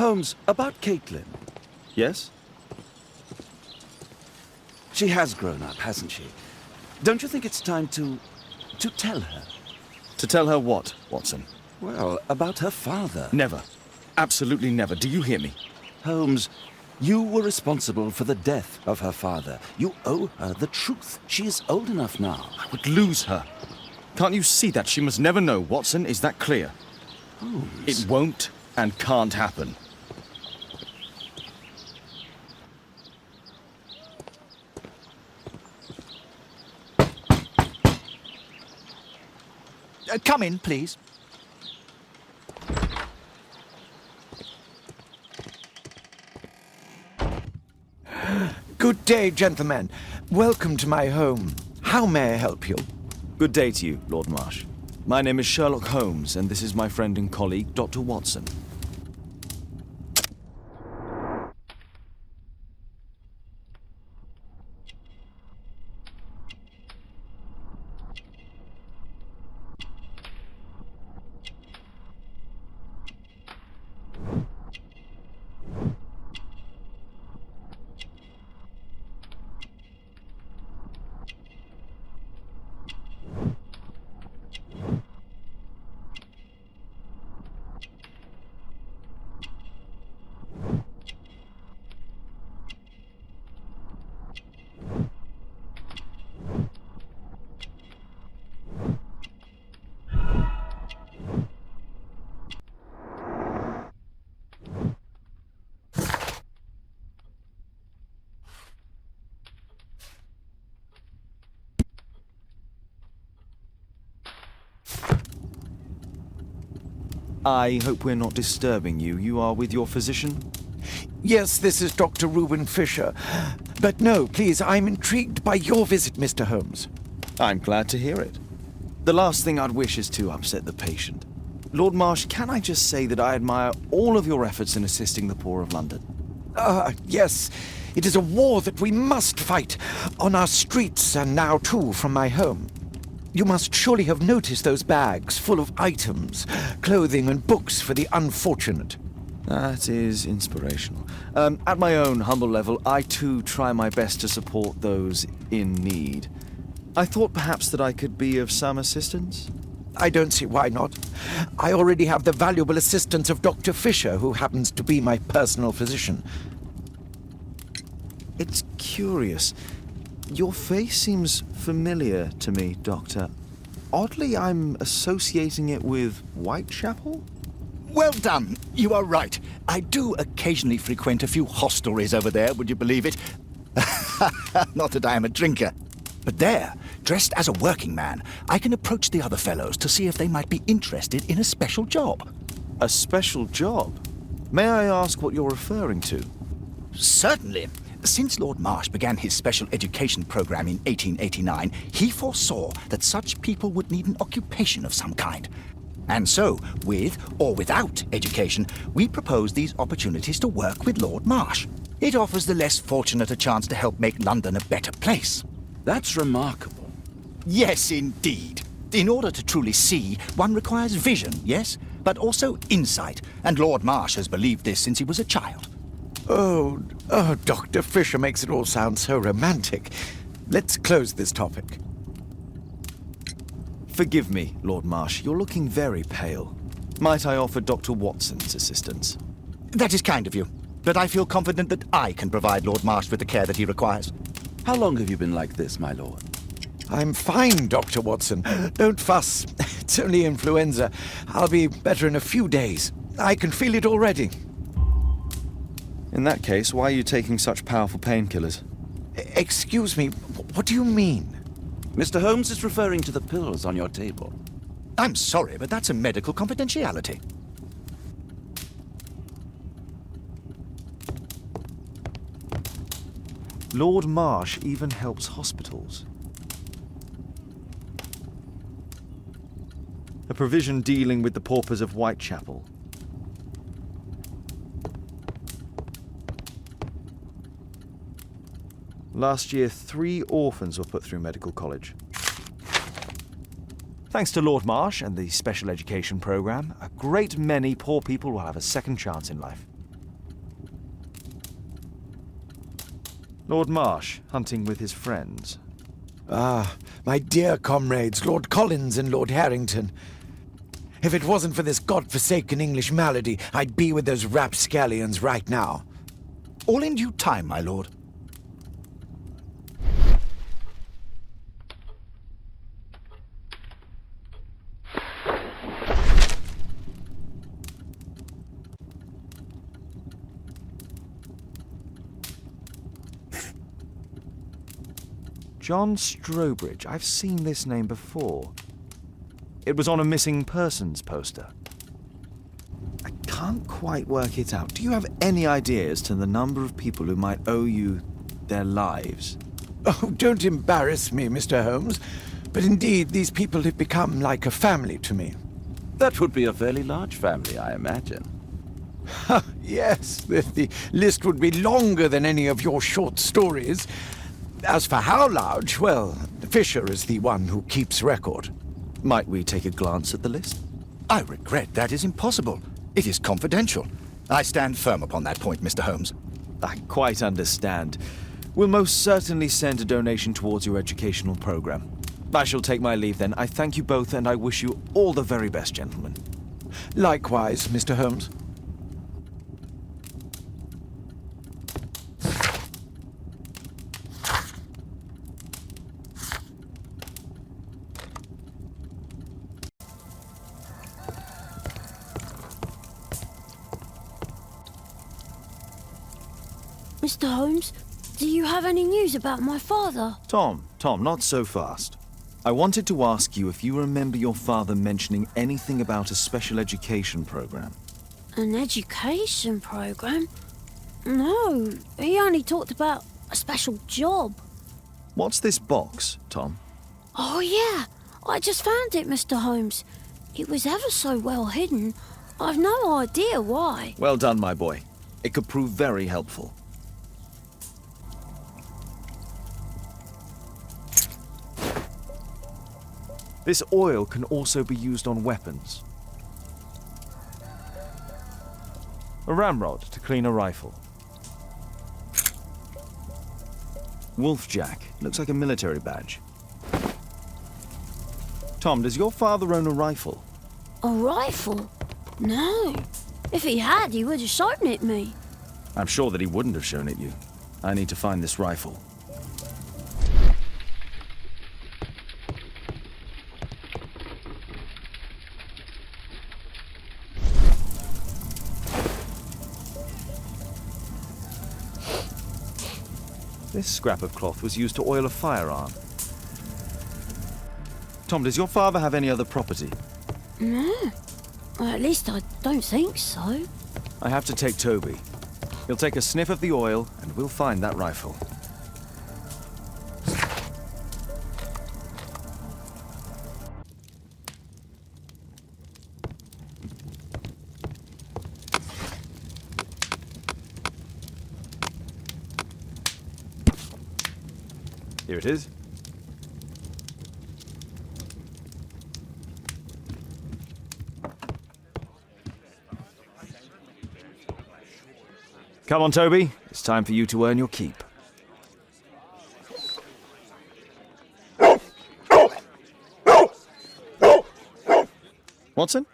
Holmes, about Caitlin. Yes? She has grown up, hasn't she? Don't you think it's time to tell her? To tell her what, Watson? Well, about her father. Never. Absolutely never. Do you hear me? Holmes, you were responsible for the death of her father. You owe her the truth. She is old enough now. I would lose her. Can't you see that? She must never know, Watson. Is that clear? Holmes. It won't and can't happen. Come in, please. Good day, gentlemen. Welcome to my home. How may I help you? Good day to you, Lord Marsh. My name is Sherlock Holmes, and this is my friend and colleague, Dr. Watson. I hope we're not disturbing you. You are with your physician? Yes, this is Dr. Reuben Fisher. But no, please, I'm intrigued by your visit, Mr. Holmes. I'm glad to hear it. The last thing I'd wish is to upset the patient. Lord Marsh, can I just say that I admire all of your efforts in assisting the poor of London? Yes. It is a war that we must fight, on our streets and now too from my home. You must surely have noticed those bags full of items, clothing and books for the unfortunate. That is inspirational. At my own humble level, I too try my best to support those in need. I thought perhaps that I could be of some assistance. I don't see why not. I already have the valuable assistance of Dr. Fisher, who happens to be my personal physician. It's curious. Your face seems familiar to me, Doctor. Oddly, I'm associating it with Whitechapel? Well done. You are right. I do occasionally frequent a few hostelries over there, would you believe it? Not that I am a drinker. But there, dressed as a working man, I can approach the other fellows to see if they might be interested in a special job. A special job? May I ask what you're referring to? Certainly. Since Lord Marsh began his special education program in 1889, he foresaw that such people would need an occupation of some kind. And so, with or without education, we propose these opportunities to work with Lord Marsh. It offers the less fortunate a chance to help make London a better place. That's remarkable. Yes, indeed. In order to truly see, one requires vision, yes? But also insight, and Lord Marsh has believed this since he was a child. Oh, Dr. Fisher makes it all sound so romantic. Let's close this topic. Forgive me, Lord Marsh. You're looking very pale. Might I offer Dr. Watson's assistance? That is kind of you, but I feel confident that I can provide Lord Marsh with the care that he requires. How long have you been like this, my lord? I'm fine, Dr. Watson. Don't fuss. It's only influenza. I'll be better in a few days. I can feel it already. In that case, why are you taking such powerful painkillers? Excuse me, what do you mean? Mr. Holmes is referring to the pills on your table. I'm sorry, but that's a medical confidentiality. Lord Marsh even helps hospitals. A provision dealing with the paupers of Whitechapel. Last year, 3 orphans were put through medical college. Thanks to Lord Marsh and the special education program, a great many poor people will have a second chance in life. Lord Marsh, hunting with his friends. Ah, my dear comrades, Lord Collins and Lord Harrington. If it wasn't for this godforsaken English malady, I'd be with those rapscallions right now. All in due time, my lord. John Strobridge. I've seen this name before. It was on a missing persons poster. I can't quite work it out. Do you have any idea as to the number of people who might owe you their lives? Oh, don't embarrass me, Mr. Holmes. But indeed, these people have become like a family to me. That would be a fairly large family, I imagine. Yes, the list would be longer than any of your short stories. As for how large, well, Fisher is the one who keeps record. Might we take a glance at the list? I regret that is impossible. It is confidential. I stand firm upon that point, Mr. Holmes. I quite understand. We'll most certainly send a donation towards your educational program. I shall take my leave then. I thank you both and I wish you all the very best, gentlemen. Likewise, Mr. Holmes. Mr. Holmes, do you have any news about my father? Tom, not so fast. I wanted to ask you if you remember your father mentioning anything about a special education program. An education program? No, he only talked about a special job. What's this box, Tom? Oh yeah, I just found it, Mr. Holmes. It was ever so well hidden. I've no idea why. Well done, my boy. It could prove very helpful. This oil can also be used on weapons. A ramrod to clean a rifle. Wolfjack. Looks like a military badge. Tom, does your father own a rifle? A rifle? No. If he had, he would have shown it me. I'm sure that he wouldn't have shown it you. I need to find this rifle. This scrap of cloth was used to oil a firearm. Tom, does your father have any other property? No. Well, at least I don't think so. I have to take Toby. He'll take a sniff of the oil, and we'll find that rifle. Here it is. Come on, Toby. It's time for you to earn your keep. Watson?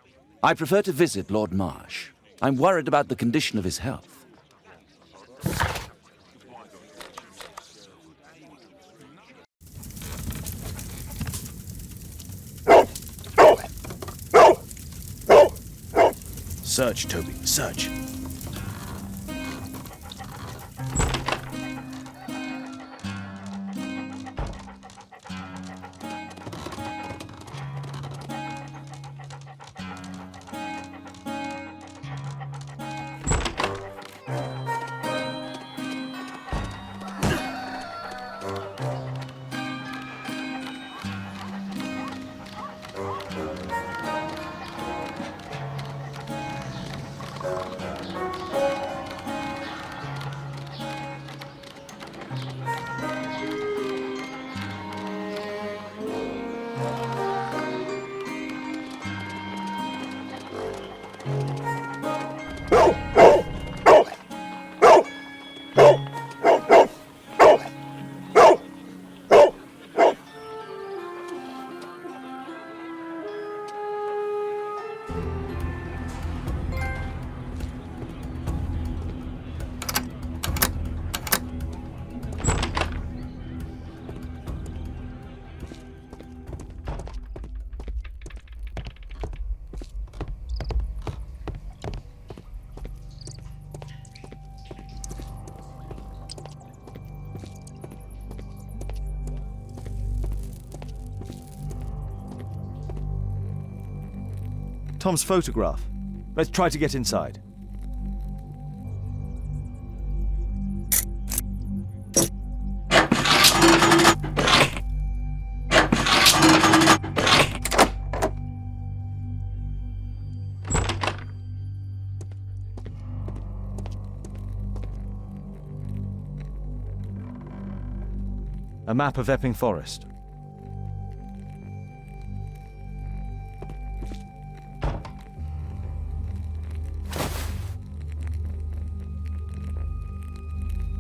I prefer to visit Lord Marsh. I'm worried about the condition of his health. Search, Toby, search. Tom's photograph. Let's try to get inside. A map of Epping Forest.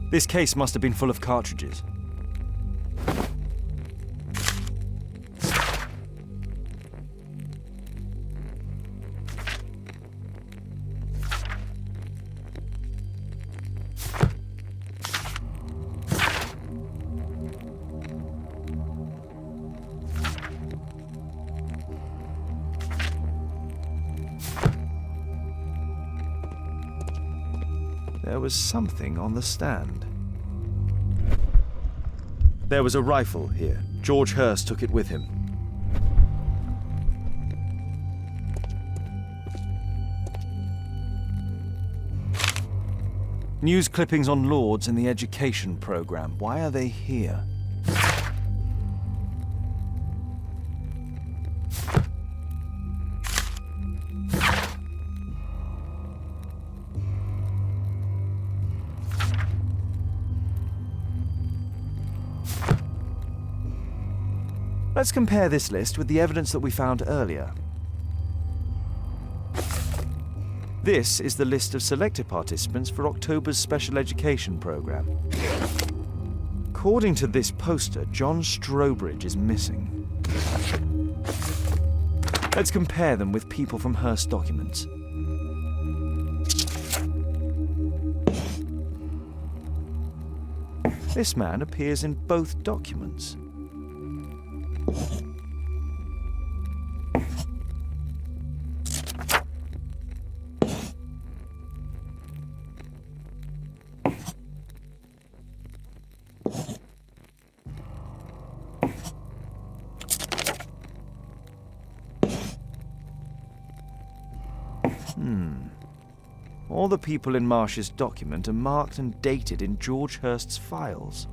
This case must have been full of cartridges. There was something on the stand. There was a rifle here. George Hurst took it with him. News clippings on Lords in the education program. Why are they here? Let's compare this list with the evidence that we found earlier. This is the list of selected participants for October's special education program. According to this poster, John Strobridge is missing. Let's compare them with people from Hearst documents. This man appears in both documents. All the people in Marsh's document are marked and dated in George Hurst's files.